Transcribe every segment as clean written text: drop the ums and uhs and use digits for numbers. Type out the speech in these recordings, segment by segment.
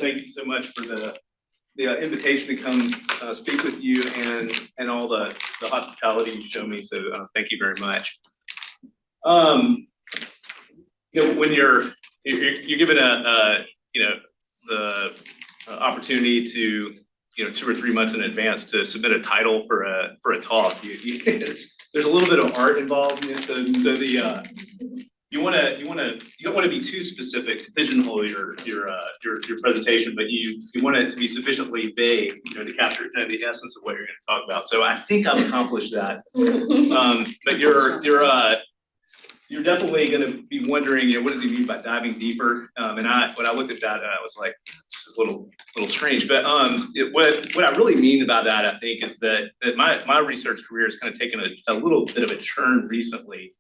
thank you so much for the invitation to come speak with you and all the hospitality you show me. So thank you very much. When you're given the opportunity to 2 or 3 months in advance to submit a title for a talk, there's a little bit of art involved. So you don't want to be too specific to pigeonhole your presentation, but you want it to be sufficiently vague, to capture kind of the essence of what you're going to talk about. So I think I've accomplished that. But you're definitely going to be wondering, what does he mean by diving deeper? And when I looked at that, I was like, it's a little strange. But what I really mean about that, I think, is that my research career has kind of taken a little bit of a turn recently.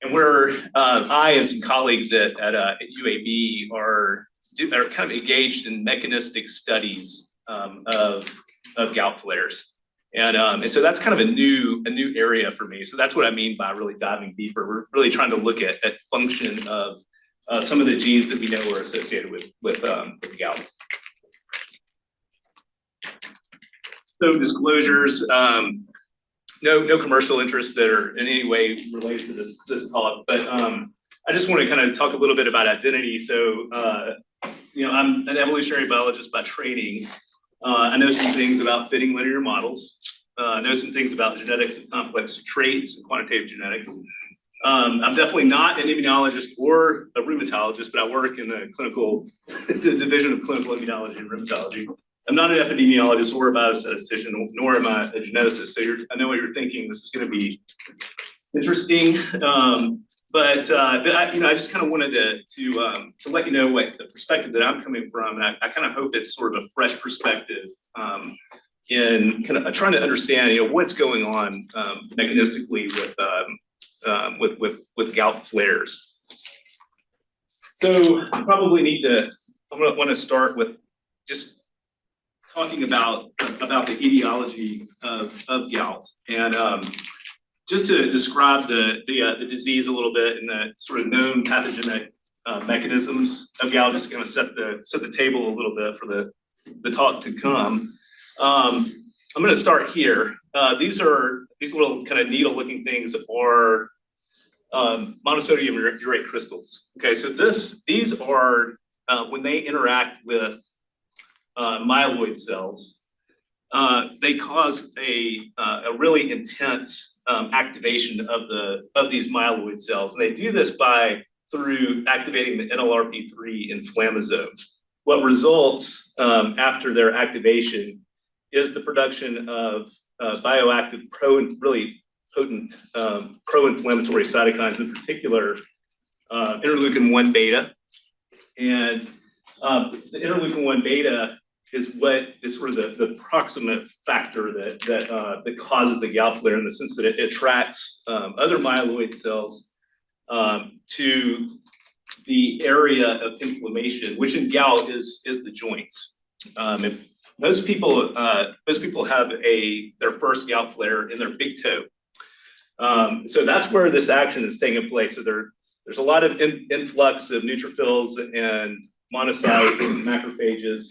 And where I and some colleagues at UAB are kind of engaged in mechanistic studies of gout flares. And so that's kind of a new area for me. So that's what I mean by really diving deeper. We're really trying to look at function of some of the genes that we know are associated with gout. So disclosures, no commercial interests that are in any way related to this talk, but I just want to kind of talk a little bit about identity. So I'm an evolutionary biologist by training. I know some things about fitting linear models. I know some things about genetics of complex traits and quantitative genetics. I'm definitely not an immunologist or a rheumatologist, but I work in the division of clinical immunology and rheumatology. I'm not an epidemiologist or a biostatistician, nor am I a geneticist. So I know what you're thinking. This is going to be interesting. But I just kind of wanted to let you know what the perspective that I'm coming from, and I kind of hope it's sort of a fresh perspective in kind of trying to understand, what's going on mechanistically with gout flares. So I probably I'm going to want to start with just talking about the etiology of gout, and just to describe the disease a little bit and the sort of known pathogenic mechanisms of gout, just going to set the table a little bit for the talk to come. I'm going to start here. These little kind of needle-looking things are monosodium urate crystals. Okay, so these are when they interact with myeloid cells, they cause a really intense activation of these myeloid cells, and they do this through activating the NLRP3 inflammasome. What results after their activation is the production of bioactive really potent pro-inflammatory cytokines, in particular interleukin-1 beta. And the interleukin-1 beta is what is sort of the proximate factor that causes the gout flare, in the sense that it attracts other myeloid cells to the area of inflammation, which in gout is the joints. Most people have their first gout flare in their big toe. So that's where this action is taking place. So there's a lot of influx of neutrophils and monocytes and macrophages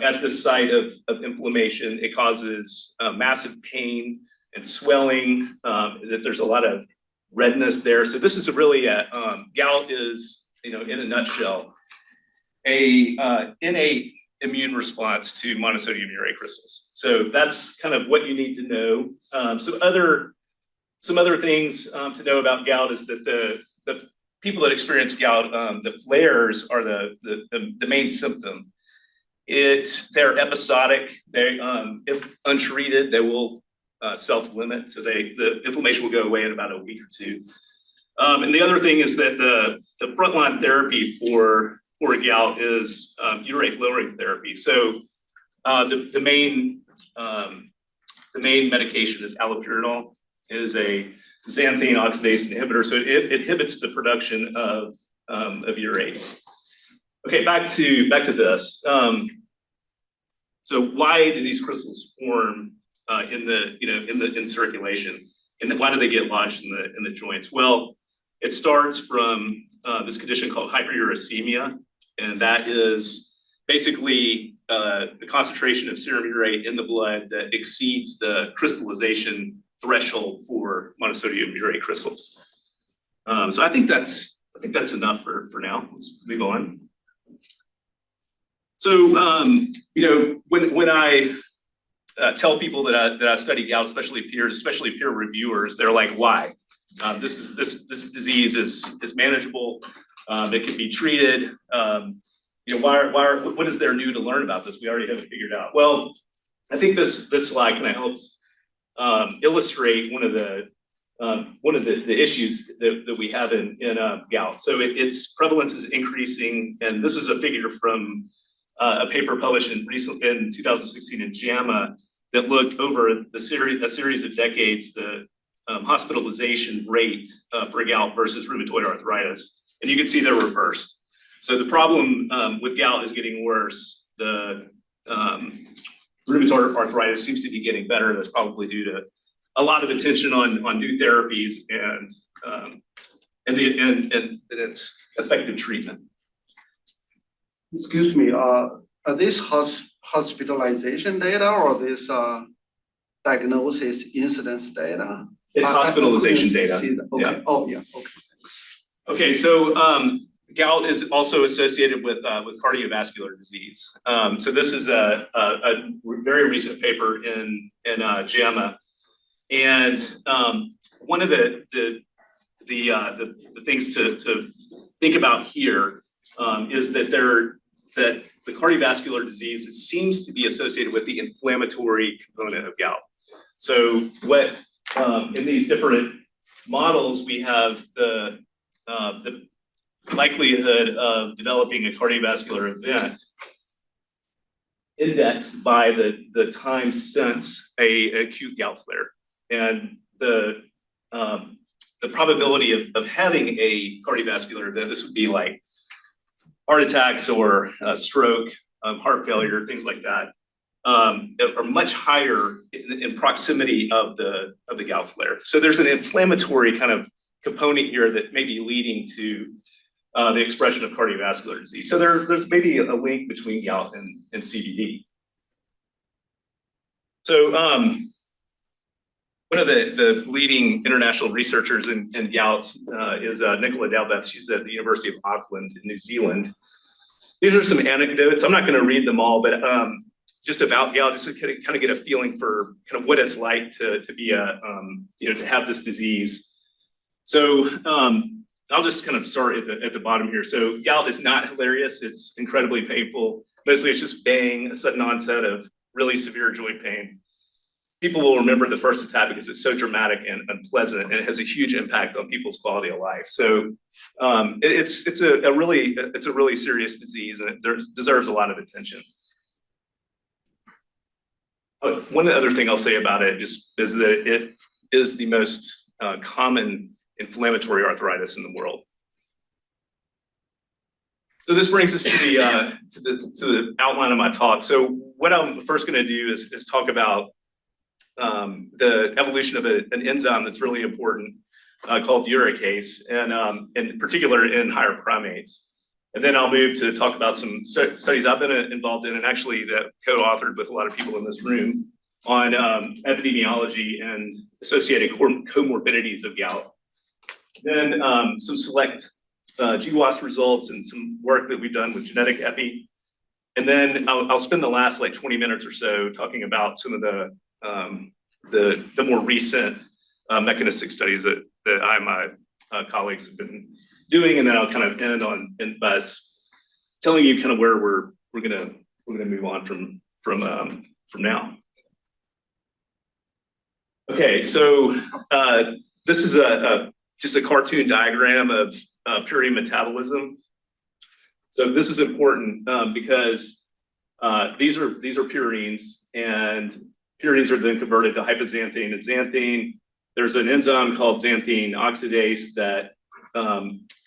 at the site of inflammation. It causes massive pain and swelling, that there's a lot of redness there. So this is gout is, in a nutshell, a innate immune response to monosodium urate crystals. So that's kind of what you need to know. Some other things to know about gout is that the people that experience gout, the flares are the main symptom. They're episodic. If untreated, they will self-limit. So the inflammation will go away in about a week or two. And the other thing is that the frontline therapy for gout is urate lowering therapy. So the main medication is allopurinol. It is a xanthine oxidase inhibitor, so it inhibits the production of urate. Okay, back to this. So why do these crystals form in circulation, and why do they get lodged in the joints? Well, it starts from this condition called hyperuricemia, and that is basically the concentration of serum urate in the blood that exceeds the crystallization threshold for monosodium urate crystals. So I think that's enough for now. Let's move on. So when I tell people that I study gout, especially peer reviewers, they're like, why? This disease is manageable. It can be treated. What is there new to learn about this? We already have it figured out. Well, I think this slide kind of helps illustrate one of the issues that we have in gout. So its prevalence is increasing, and this is a figure from a paper published in 2016 in JAMA that looked over a series of decades the hospitalization rate for gout versus rheumatoid arthritis, and you can see they're reversed. So the problem with gout is getting worse. The rheumatoid arthritis seems to be getting better. That's probably due to a lot of attention on new therapies and its effective treatment. Excuse me, are this hospitalization data or this diagnosis incidence data? It's hospitalization data. Okay. Yeah. Oh, yeah. Okay. Okay. So gout is also associated with cardiovascular disease. So this is a very recent paper in JAMA, and one of the things to think about here is that the cardiovascular disease seems to be associated with the inflammatory component of gout. So what in these different models we have the likelihood of developing a cardiovascular event indexed by the time since a acute gout flare, and the probability of having a cardiovascular event, this would be like heart attacks or stroke, heart failure, things like that, are much higher in proximity of the gout flare. So there's an inflammatory kind of component here that may be leading to the expression of cardiovascular disease. So there's maybe a link between gout and CVD. So one of the leading international researchers in gout is Nicola Dalbeth. She's at the University of Auckland in New Zealand. These are some anecdotes. I'm not going to read them all, but just about gout, just to kind of get a feeling for kind of what it's like to be to have this disease. So I'll just kind of start at the bottom here. So gout is not hilarious. It's incredibly painful. Mostly it's just bang, a sudden onset of really severe joint pain. People will remember the first attack because it's so dramatic and unpleasant, and it has a huge impact on people's quality of life. So it's a really serious disease, and it deserves a lot of attention. One other thing I'll say about it is that it is the most common inflammatory arthritis in the world. So this brings us to the outline of my talk. So what I'm first going to do is talk about the evolution of an enzyme that's really important called urate, and in particular in higher primates. And then I'll move to talk about some studies I've been involved in, and actually that co-authored with a lot of people in this room on epidemiology and associated comorbidities of gout. Then some select GWAS results and some work that we've done with genetic epi. And then I'll spend the last like 20 minutes or so talking about some of the more recent mechanistic studies that I and my colleagues have been doing, and then I'll kind of end by telling you kind of where we're gonna move on from now. Okay, so this is just a cartoon diagram of purine metabolism. So this is important because these are purines, and purines are then converted to hypoxanthine and xanthine. There's an enzyme called xanthine oxidase that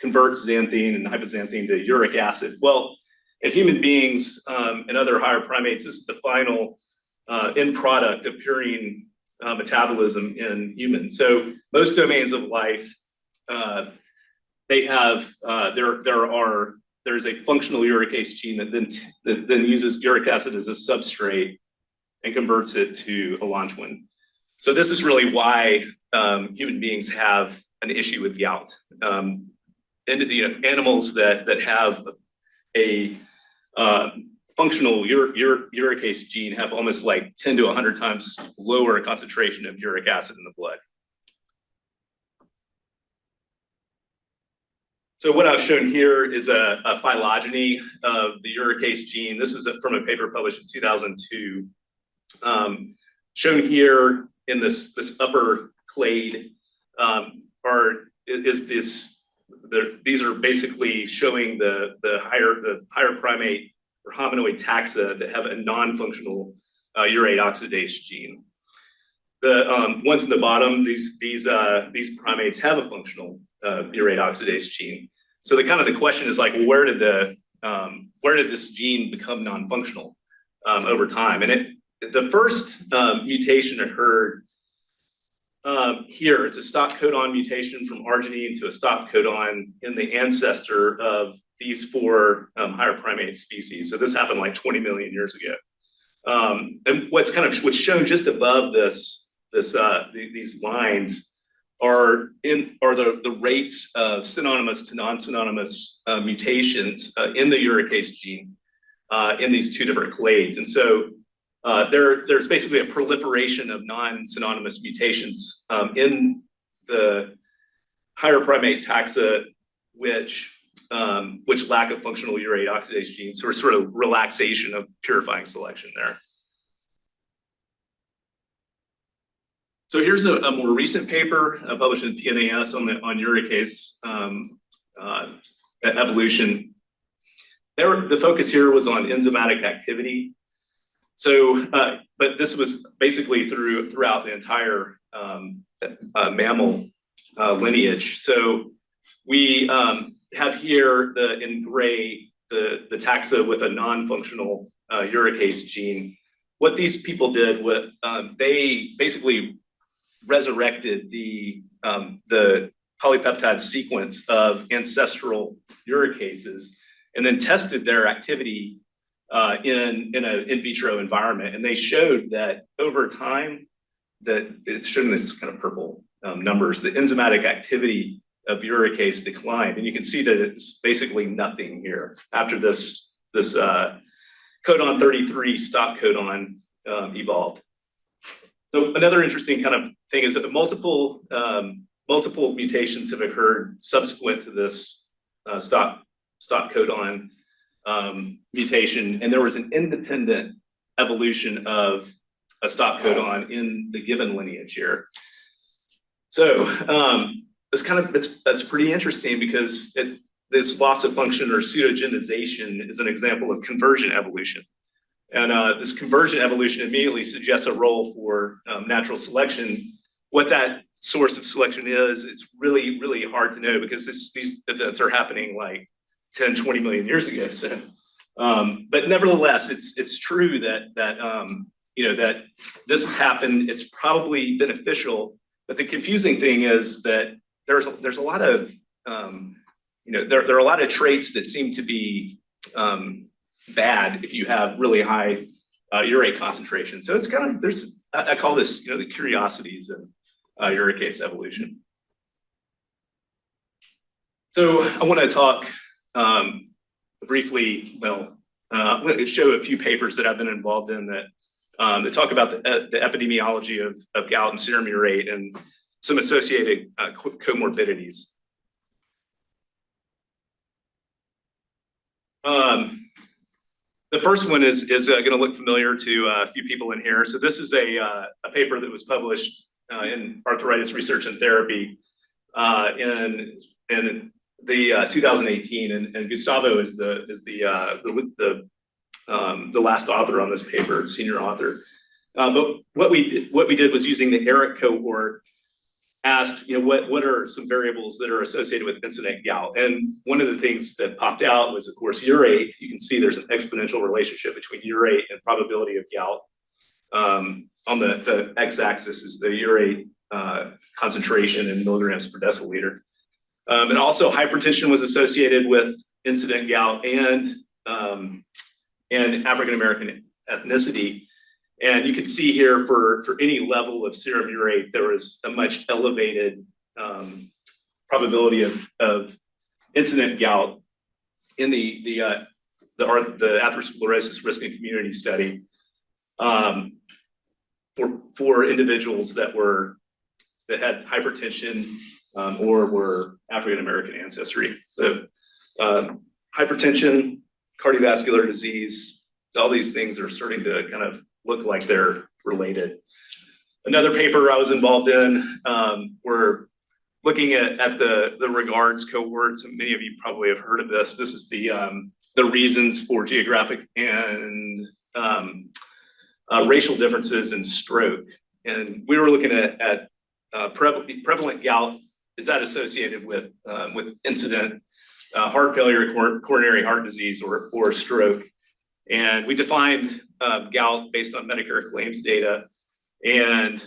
converts xanthine and hypoxanthine to uric acid. Well, in human beings and other higher primates, this is the final end product of purine metabolism in humans. So most domains of life, they have there's there's a functional uricase gene that then uses uric acid as a substrate and converts it to allantoin. So this is really why human beings have an issue with gout. And animals that have a functional uricase gene have almost like 10 to 100 times lower concentration of uric acid in the blood. So what I've shown here is a phylogeny of the uricase gene. This is from a paper published in 2002. Shown here in this upper clade these are basically showing the higher primate or hominoid taxa that have a non-functional urate oxidase gene. The ones in the bottom, these primates have a functional urate oxidase gene. So the question is like, well, where did this gene become non-functional over time? And the first mutation occurred here. It's a stop codon mutation from arginine to a stop codon in the ancestor of these four higher primate species. So this happened like 20 million years ago. And what's shown just above these lines are the rates of synonymous to non-synonymous mutations in the uricase gene in these two different clades. And so there's basically a proliferation of non-synonymous mutations in the higher primate taxa, which lack a functional urate oxidase gene. So we're sort of relaxation of purifying selection there. So here's a more recent paper published in PNAS on uricase evolution. The focus here was on enzymatic activity. So, but this was basically throughout the entire mammal lineage. So we have here in gray the taxa with a non-functional uricase gene. What these people did was they basically resurrected the polypeptide sequence of ancestral uricases and then tested their activity in an in vitro environment. And they showed that over time, that it's shown this kind of purple numbers, the enzymatic activity of uricase declined. And you can see that it's basically nothing here after this codon 33 stop codon evolved. So another interesting kind of thing is that multiple mutations have occurred subsequent to this stop codon mutation, and there was an independent evolution of a stop codon in the given lineage here. So that's pretty interesting because this loss of function or pseudogenization is an example of convergent evolution. And this convergent evolution immediately suggests a role for natural selection. What that source of selection is, it's really, really hard to know because these events are happening like 10, 20 million years ago. So, but nevertheless, it's true that this has happened. It's probably beneficial. But the confusing thing is that there's a lot of there are a lot of traits that seem to be bad if you have really high urate concentration. So it's kind of I call this the curiosities of uricase evolution. So I want to talk briefly. I'm going to show a few papers that I've been involved in that talk about the epidemiology of gout and serum urate and some associated comorbidities. The first one is going to look familiar to a few people in here. So this is a paper that was published in Arthritis Research and Therapy in the 2018, and Gustavo is the last author on this paper, senior author. But what we did was using the ERIC cohort, asked what are some variables that are associated with incident gout, and one of the things that popped out was, of course, urate. You can see there's an exponential relationship between urate and probability of gout. On the x-axis is the urate concentration in milligrams per deciliter. And also hypertension was associated with incident gout and African American ethnicity. And you can see here for any level of serum urate, there was a much elevated probability of incident gout in the atherosclerosis risk and community study for individuals that had hypertension or were African American ancestry. So hypertension, cardiovascular disease, all these things are starting to kind of look like they're related. Another paper I was involved in, we're looking at the regards cohorts, and many of you probably have heard of this. This is the reasons for geographic and racial differences in stroke. And we were looking at prevalent gout. Is that associated with incident heart failure, coronary heart disease, or stroke? And we defined gout based on Medicare claims data, and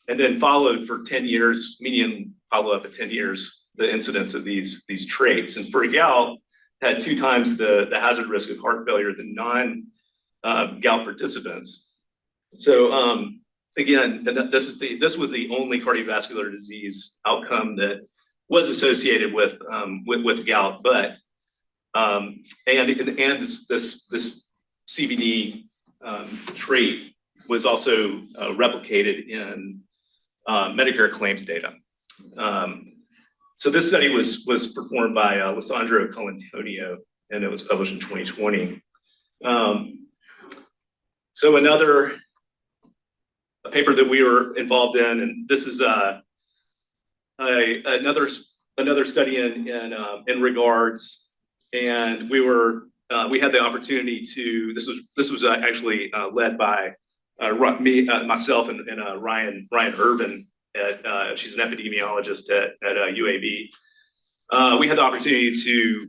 then followed for 10 years, median follow-up at 10 years, the incidence of these traits. And for gout, had 2 times the hazard risk of heart failure than non-gout participants. So again, this was the only cardiovascular disease outcome that was associated with gout, but and this CVD trait was also replicated in Medicare claims data. So this study was performed by Alessandro Colantonio, and it was published in 2020. So a paper that we were involved in, and this is another study in regards, and we had the opportunity to. This was actually led by myself and Ryan Irvin. She's an epidemiologist at UAB. We had the opportunity to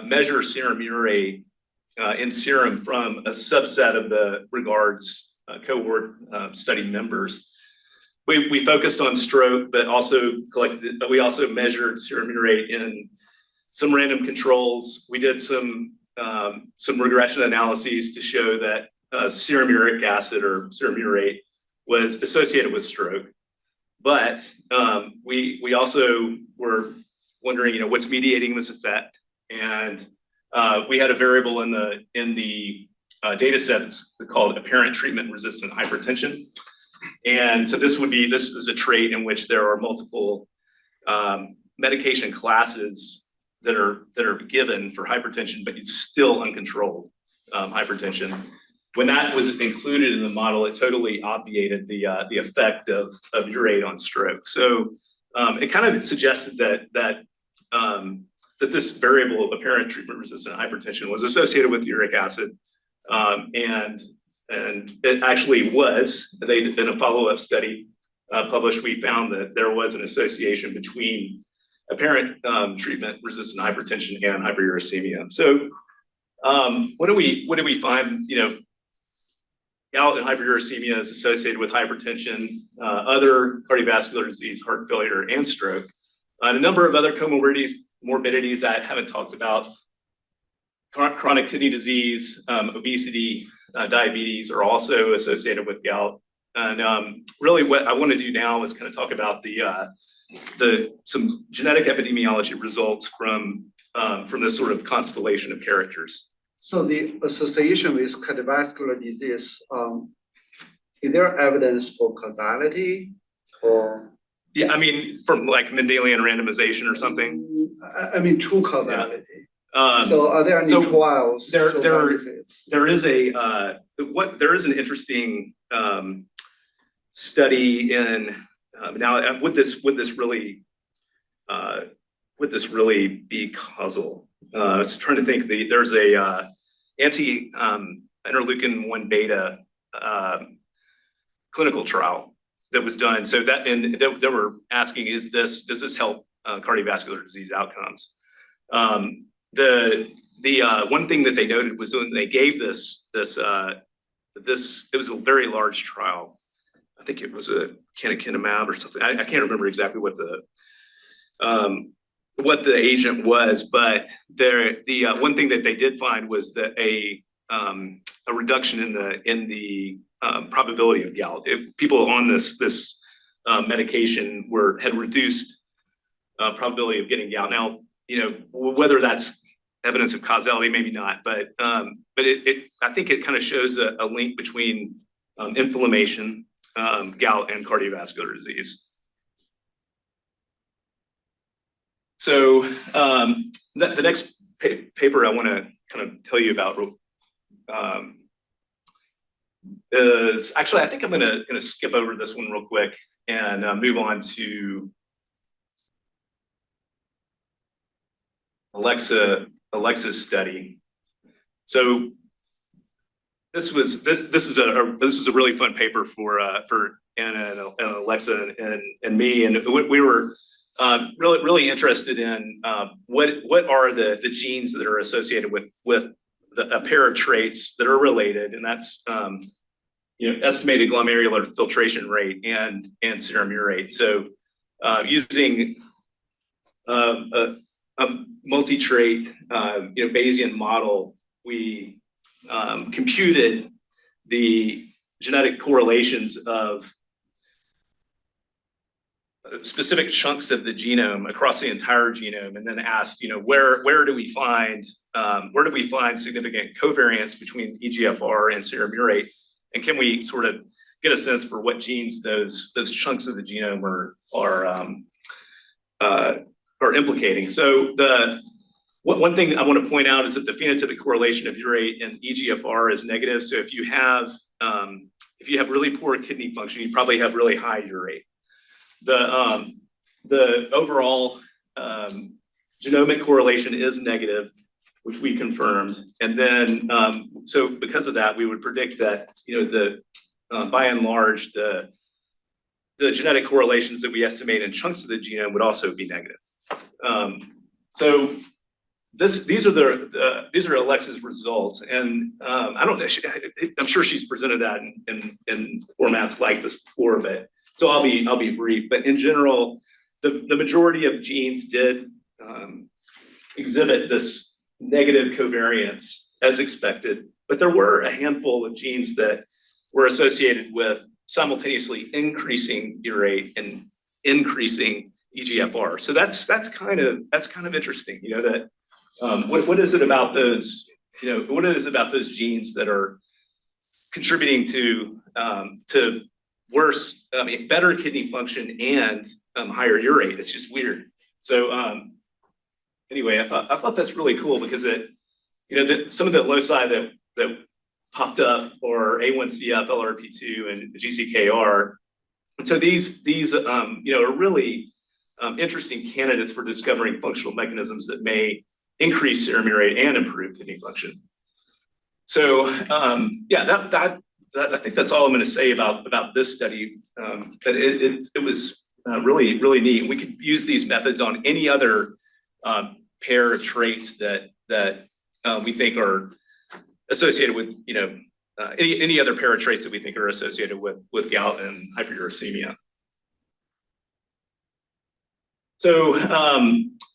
measure serum urate in serum from a subset of the regards cohort study members. We focused on stroke, but we also measured serum urate in some random controls. We did some regression analyses to show that serum uric acid or serum urate was associated with stroke. But we also were wondering, what's mediating this effect? And we had a variable in the data set that's called apparent treatment-resistant hypertension. And so this is a trait in which there are multiple medication classes that are given for hypertension, but it's still uncontrolled hypertension. When that was included in the model, it totally obviated the effect of urate on stroke. So it kind of suggested that this variable of apparent treatment-resistant hypertension was associated with uric acid, and it actually was. In a follow-up study published, we found that there was an association between apparent treatment-resistant hypertension and hyperuricemia. So what do we find? Gout and hyperuricemia is associated with hypertension, other cardiovascular disease, heart failure, and stroke. And a number of other comorbidities that I haven't talked about. Chronic kidney disease, obesity, diabetes are also associated with gout. And really what I want to do now is kind of talk about some genetic epidemiology results from this sort of constellation of characters. So the association with cardiovascular disease, is there evidence for causality or? Yeah, I mean, from like Mendelian randomization or something. I mean, true causality. Yeah. So are there any trials? There is an interesting study in now would this really be causal? I was trying to think. There's a anti-interleukin-1 beta clinical trial that was done. So they were asking, does this help cardiovascular disease outcomes? The one thing that they noted was when they gave this it was a very large trial. I think it was a canakinumab or something. I can't remember exactly what agent was, but the one thing that they did find was that a reduction in the probability of gout. If people on this medication had reduced probability of getting gout. Now, whether that's evidence of causality, maybe not, but I think it kind of shows a link between inflammation, gout, and cardiovascular disease. So the next paper I want to kind of tell you about is actually, I think I'm gonna skip over this one real quick and move on to Alexa's study. So this was a really fun paper for Anna and Alexa and me, and we were really interested in what are the genes that are associated with a pair of traits that are related, and that's estimated glomerular filtration rate and serum urate. So using a multi-trait Bayesian model, we computed the genetic correlations of specific chunks of the genome across the entire genome, and then asked, where do we find significant covariance between EGFR and serum urate, and can we sort of get a sense for what genes those chunks of the genome are implicating. So one thing I want to point out is that the phenotypic correlation of urate and EGFR is negative. So if you have really poor kidney function, you probably have really high urate. The overall genomic correlation is negative, which we confirmed, and then so because of that, we would predict that by and large the genetic correlations that we estimate in chunks of the genome would also be negative. So these are Alexa's results, and I don't know. I'm sure she's presented that in formats like this before, but so I'll be brief. But in general, the majority of genes did exhibit this negative covariance as expected, but there were a handful of genes that were associated with simultaneously increasing urate and increasing EGFR. So that's kind of interesting, that what is it about those, what is it about those genes that are contributing to worse, better kidney function and higher urate? It's just weird. So anyway, I thought that's really cool because some of the loci that popped up are A1CF, LRP2, and GCKR. And so these are really interesting candidates for discovering functional mechanisms that may increase serum urate and improve kidney function. So I think that's all I'm going to say about this study. But it was really, really neat. We could use these methods on any other pair of traits that we think are associated with, any other pair of traits that we think are associated with gout and hyperuricemia. So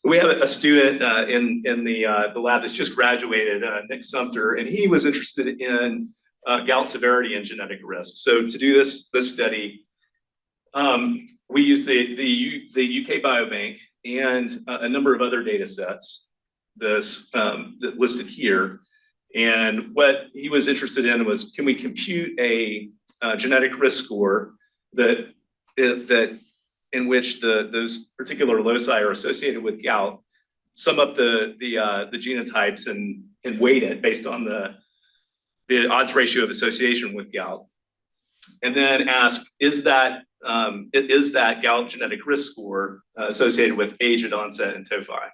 we have a student in the lab that's just graduated, Nick Sumter, and he was interested in gout severity and genetic risk. So to do this study, we used the UK Biobank and a number of other data sets that listed here. And what he was interested in was, can we compute a genetic risk score that in which those particular loci are associated with gout, sum up the genotypes and weight it based on the odds ratio of association with gout, and then ask, is that gout genetic risk score associated with age at onset and tophi,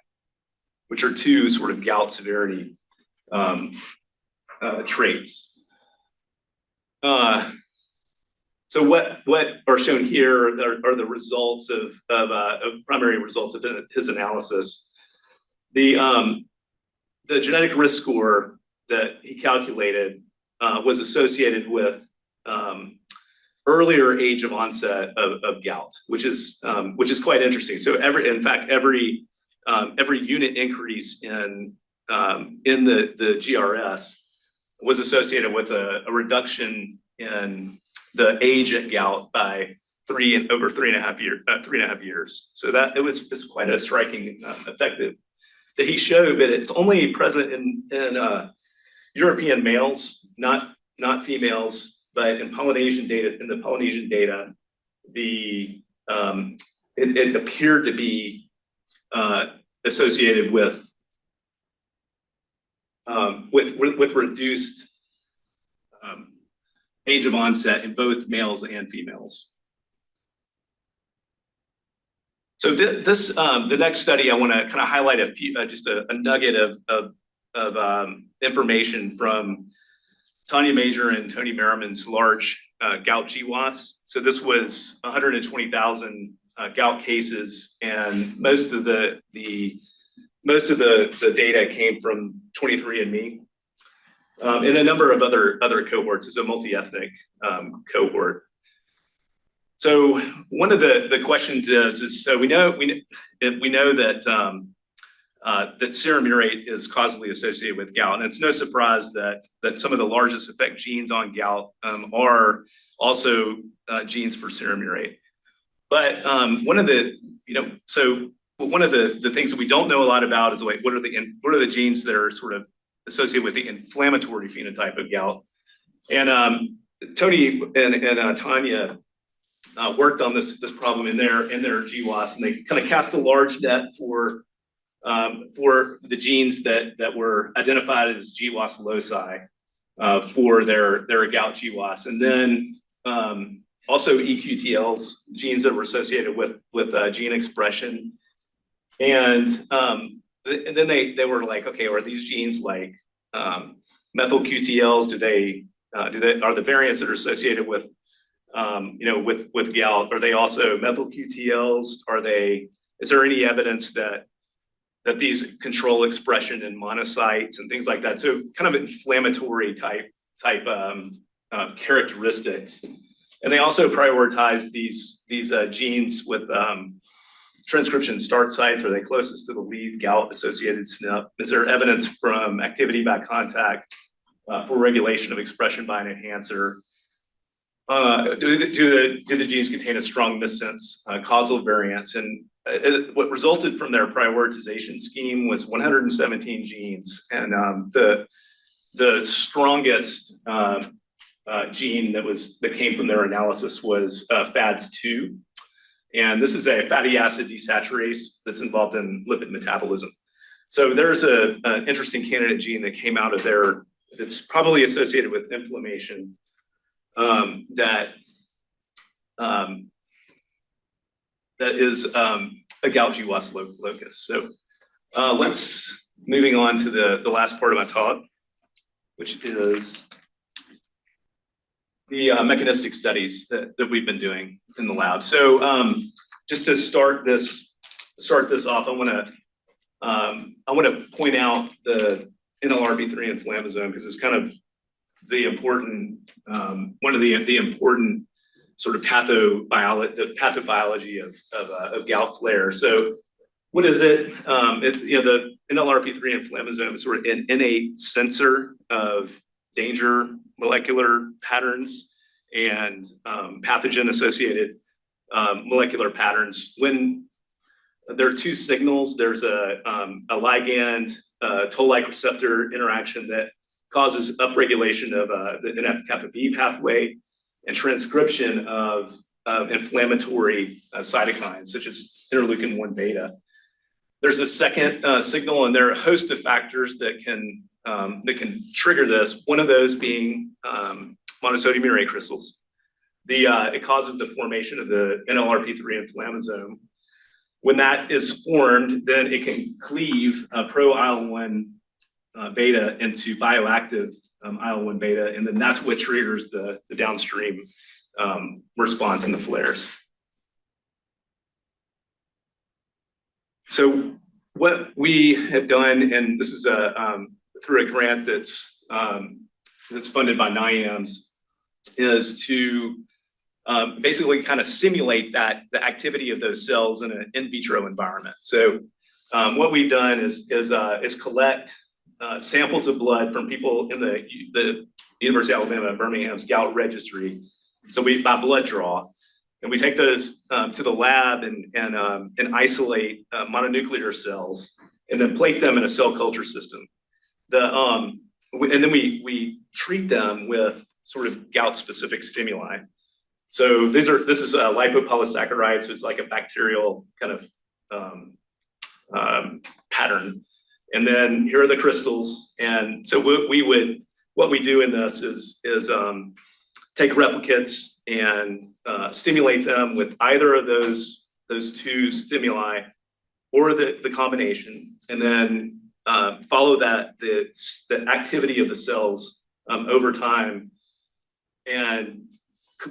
which are two sort of gout severity traits. So what are shown here are the results of primary results of his analysis. The genetic risk score that he calculated was associated with earlier age of onset of gout, which is quite interesting. So every every unit increase in the GRS was associated with a reduction in the age at gout by over 3.5 years. So that it was quite a striking effect that he showed, but it's only present in European males, not females, but in Polynesian data, it appeared to be associated with reduced age of onset in both males and females. So the next study, I want to kind of highlight a few, just a nugget of information from Tanya Major and Tony Merriman's large gout GWAS. So this was 120,000 gout cases, and most of the data came from 23andMe, and a number of other cohorts. It's a multi-ethnic cohort. So one of the questions is so we know that that serum urate is causally associated with gout, and it's no surprise that some of the largest effect genes on gout are also genes for serum urate. But one of the things that we don't know a lot about is like what are the genes that are sort of associated with the inflammatory phenotype of gout. And Tony and Tanya worked on this problem in their GWAS, and they kind of cast a large net for the genes that were identified as GWAS loci for their gout GWAS, and then also EQTLs, genes that were associated with gene expression, and then they were like, okay, are these genes like methyl QTLs? Are the variants that are associated with with gout, are they also methyl QTLs? Is there any evidence that these control expression in monocytes and things like that? So kind of inflammatory type characteristics. And they also prioritize these genes with transcription start sites. Are they closest to the lead gout-associated SNP? Is there evidence from activity by contact for regulation of expression by an enhancer? Do the genes contain a strong missense causal variance? And what resulted from their prioritization scheme was 117 genes, and the strongest gene that came from their analysis was FADS2, and this is a fatty acid desaturase that's involved in lipid metabolism. So there's an interesting candidate gene that came out of there that's probably associated with inflammation that is a gout GWAS locus. So moving on to the last part of my talk, which is the mechanistic studies that we've been doing in the lab. So just to start this off, I want to point out the NLRP3 inflammasome, because it's kind of the important one of the important sort of pathobiology of gout flare. So what is it? The NLRP3 inflammasome is sort of an innate sensor of danger molecular patterns and pathogen associated molecular patterns. When there are two signals, there's a ligand toll-like receptor interaction that causes upregulation of the NF-kappa B pathway and transcription of inflammatory cytokines such as interleukin-1 beta. There's a second signal, and there are a host of factors that can trigger this. One of those being monosodium urate crystals. It causes the formation of the NLRP3 inflammasome. When that is formed, then it can cleave pro-IL-1 beta into bioactive IL-1 beta, and then that's what triggers the downstream response in the flares. So what we have done, and this is through a grant that's funded by NIAMS, is to basically kind of simulate the activity of those cells in an in vitro environment. So what we've done is collect samples of blood from people in the University of Alabama at Birmingham's gout registry. So by blood draw, and we take those to the lab and isolate mononuclear cells and then plate them in a cell culture system. And then we treat them with sort of gout-specific stimuli. So this is lipopolysaccharide, so it's like a bacterial kind of pattern. And then here are the crystals. And so what we do in this is take replicates and stimulate them with either of those two stimuli or the combination, and then follow the activity of the cells over time, and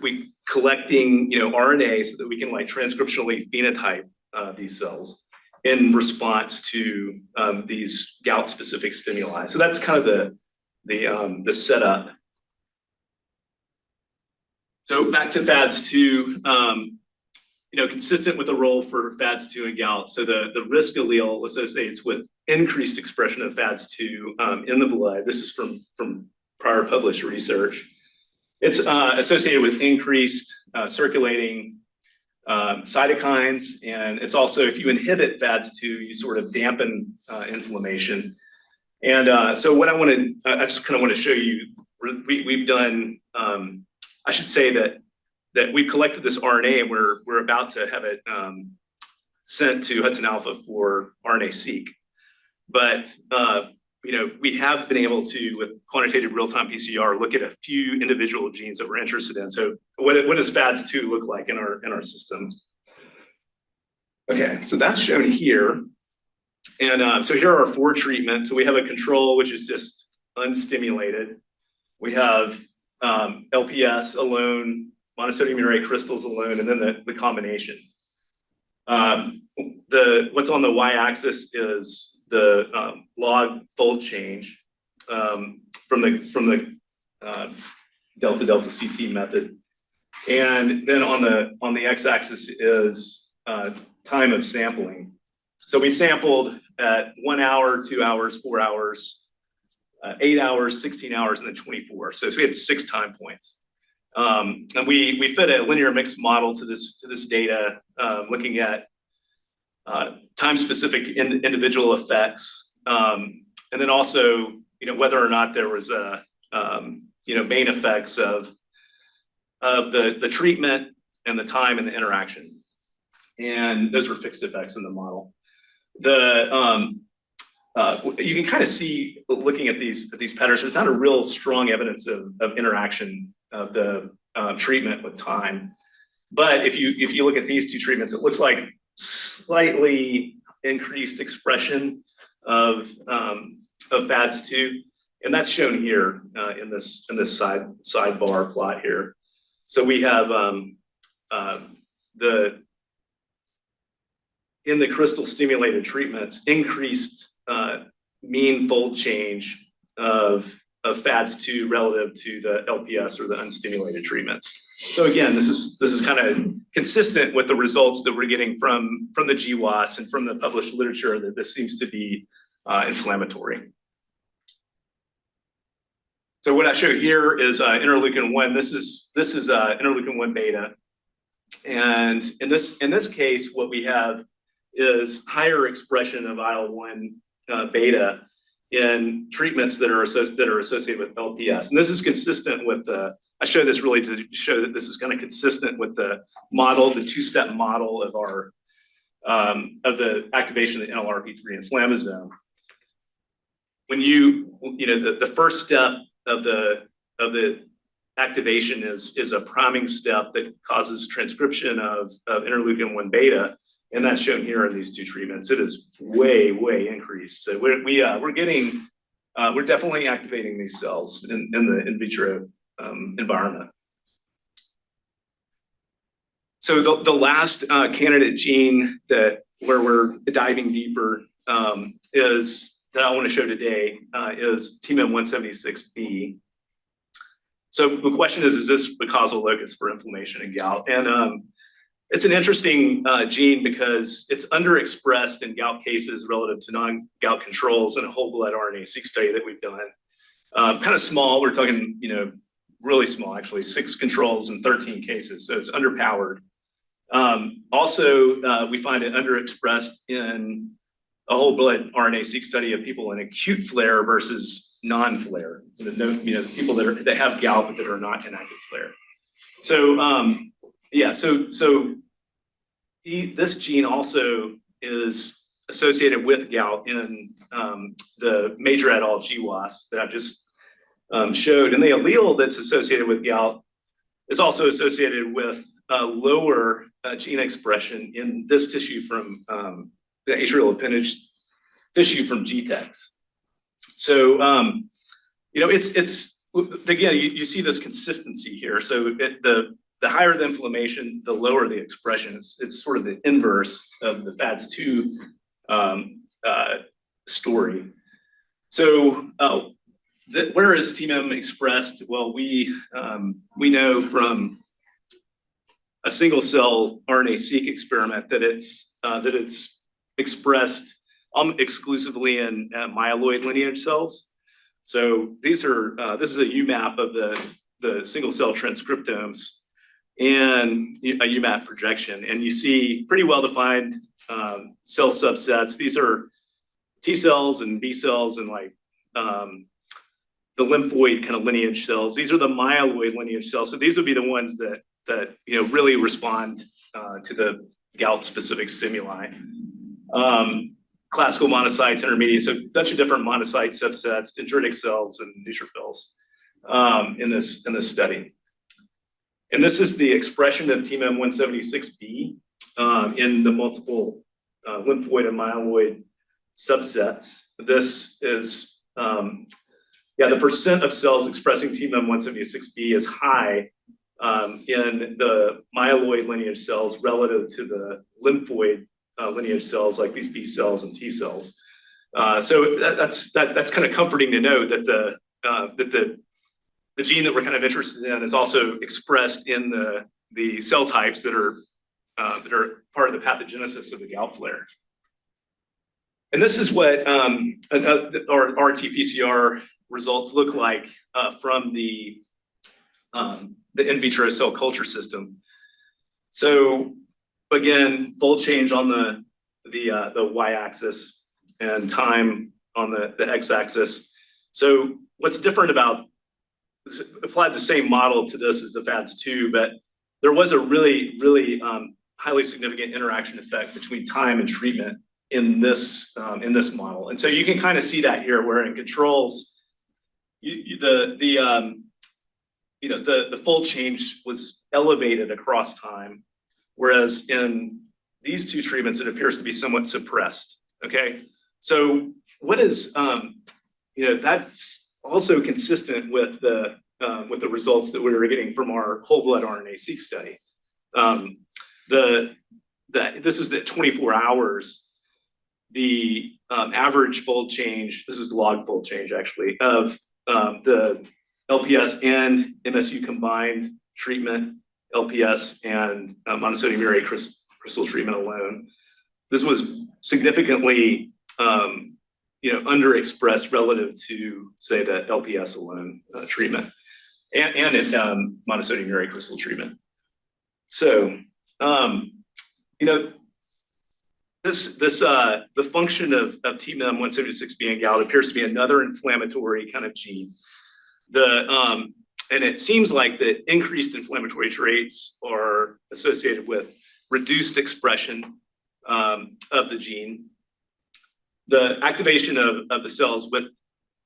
we collecting RNA so that we can like transcriptionally phenotype these cells in response to these gout-specific stimuli. So that's kind of the setup. So back to FADS2, consistent with the role for FADS2 and gout. So the risk allele associates with increased expression of FADS2 in the blood. This is from prior published research. It's associated with increased circulating cytokines, and it's also, if you inhibit FADS2, you sort of dampen inflammation. And so what I just kind of want to show you, we've done, I should say that we've collected this RNA and we're about to have it sent to Hudson Alpha for RNA-seq. But we have been able to, with quantitative real-time PCR, look at a few individual genes that we're interested in. So what does FADS2 look like in our system? Okay, so that's shown here. And so here are our 4 treatments. So we have a control, which is just unstimulated. We have LPS alone, monosodium urate crystals alone, and then the combination. What's on the y-axis is the log fold change from the delta CT method, and then on the x-axis is time of sampling. So we sampled at 1 hour, 2 hours, 4 hours, 8 hours, 16 hours, and then 24. So we had 6 time points. And we fit a linear mixed model to this data, looking at time-specific individual effects, and then also whether or not there was a main effects of the treatment and the time and the interaction, and those were fixed effects in the model. You can kind of see, looking at these patterns, there's not a real strong evidence of interaction of the treatment with time. But if you look at these 2 treatments, it looks like slightly increased expression of FADS2, and that's shown here in this sidebar plot here. So we have in the crystal stimulated treatments, increased mean fold change of FADS2 relative to the LPS or the unstimulated treatments. So again, this is kind of consistent with the results that we're getting from the GWAS and from the published literature, that this seems to be inflammatory. So what I show here is interleukin-1. This is interleukin-1 beta, and in this case, what we have is higher expression of IL-1 beta in treatments that are associated with LPS, and this is consistent with I show this really to show that this is kind of consistent with the model, the 2-step model of our of the activation of the NLRP3 inflammasome. When the first step of the activation is a priming step that causes transcription of interleukin-1 beta, and that's shown here in these 2 treatments. It is way increased. So we're definitely activating these cells in the in vitro environment. So the last candidate gene where we're diving deeper is that I want to show today is TMIM176B. So the question is this the causal locus for inflammation and gout? And It's an interesting gene because it's underexpressed in gout cases relative to non-gout controls in a whole blood RNA-seq study that we've done. Kind of small, we're talking, really small actually, 6 controls and 13 cases, so it's underpowered. Also, we find it underexpressed in a whole blood RNA-seq study of people in acute flare versus non-flare, people that have gout but that are not in active flare. So this gene also is associated with gout in the Major et al. GWAS that I've just showed, and the allele that's associated with gout is also associated with lower gene expression in this tissue from the atrial appendage tissue from GTEx. So it's again, you see this consistency here. So the higher the inflammation, the lower the expression. It's sort of the inverse of the FADS2 story. So where is TMEM expressed? Well, we know from a single cell RNA-seq experiment that it's expressed exclusively in myeloid lineage cells. So this is a UMAP of the single cell transcriptomes and a UMAP projection, and you see pretty well-defined cell subsets. These are T cells and B cells and like the lymphoid kind of lineage cells. These are the myeloid lineage cells. So these would be the ones that really respond to the gout-specific stimuli. Classical monocytes, intermediate, so a bunch of different monocyte subsets, dendritic cells and neutrophils in this study. And this is the expression of TMEM176B in the multiple lymphoid and myeloid subsets. This is, the percent of cells expressing TMEM176B is high in the myeloid lineage cells relative to the lymphoid lineage cells like these B cells and T cells. So that's kind of comforting to know that the gene that we're kind of interested in is also expressed in the cell types that are part of the pathogenesis of the gout flare. And this is what our RT-PCR results look like from the in vitro cell culture system. So again, fold change on the y-axis and time on the x-axis. So what's different about applied the same model to this as the FADS2, but there was a really highly significant interaction effect between time and treatment in this model. And so you can kind of see that here, where in controls, the fold change was elevated across time, whereas in these two treatments, it appears to be somewhat suppressed. Okay, so what is that's also consistent with the results that we were getting from our whole blood RNA-seq study. This is at 24 hours. The average fold change, this is log fold change actually, of the LPS and MSU combined treatment, LPS and monosodium urate crystal treatment alone. This was significantly underexpressed relative to, say, the LPS alone treatment and monosodium urate crystal treatment. So, the function of TMEM176B in gout appears to be another inflammatory kind of gene. And it seems like that increased inflammatory traits are associated with reduced expression of the gene. The activation of the cells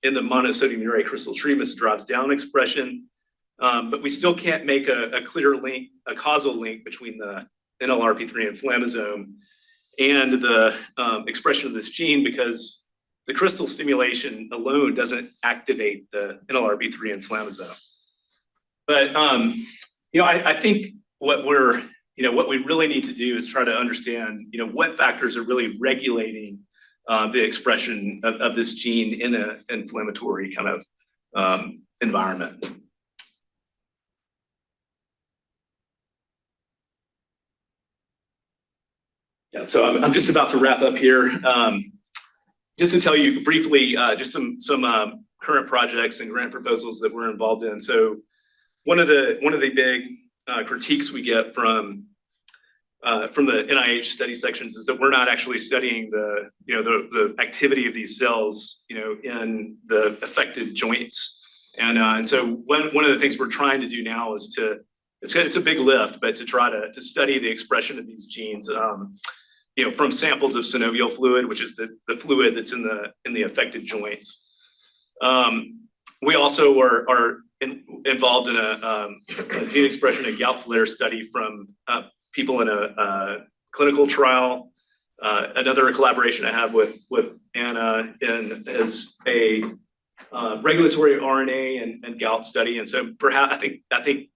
in the monosodium urate crystal treatments drives down expression, but we still can't make a clear link, a causal link between the NLRP3 inflammasome and the expression of this gene, because the crystal stimulation alone doesn't activate the NLRP3 inflammasome. But I think what we really need to do is try to understand what factors are really regulating the expression of this gene in an inflammatory kind of environment. Yeah, so I'm just about to wrap up here. Just to tell you briefly, just some current projects and grant proposals that we're involved in. So one of the big critiques we get from the NIH study sections is that we're not actually studying the activity of these cells, in the affected joints. And so one of the things we're trying to do now is it's a big lift, but to try to study the expression of these genes, from samples of synovial fluid, which is the fluid that's in the affected joints. We also are involved in a gene expression and gout flare study from people in a clinical trial. Another collaboration I have with Anna is a regulatory RNA and gout study. And so perhaps I think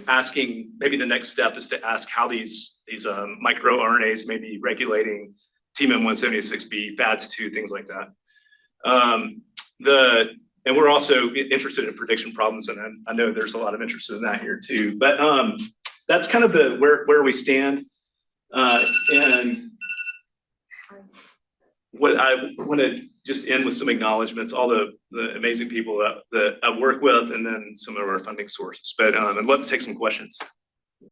asking, maybe the next step is to ask how these microRNAs may be regulating TMEM176B, FADS2, things like that. And we're also interested in prediction problems, and I know there's a lot of interest in that here too. But that's kind of where we stand. And what I want to just end with some acknowledgements, all the amazing people that I work with, and then some of our funding sources. But I'd love to take some questions.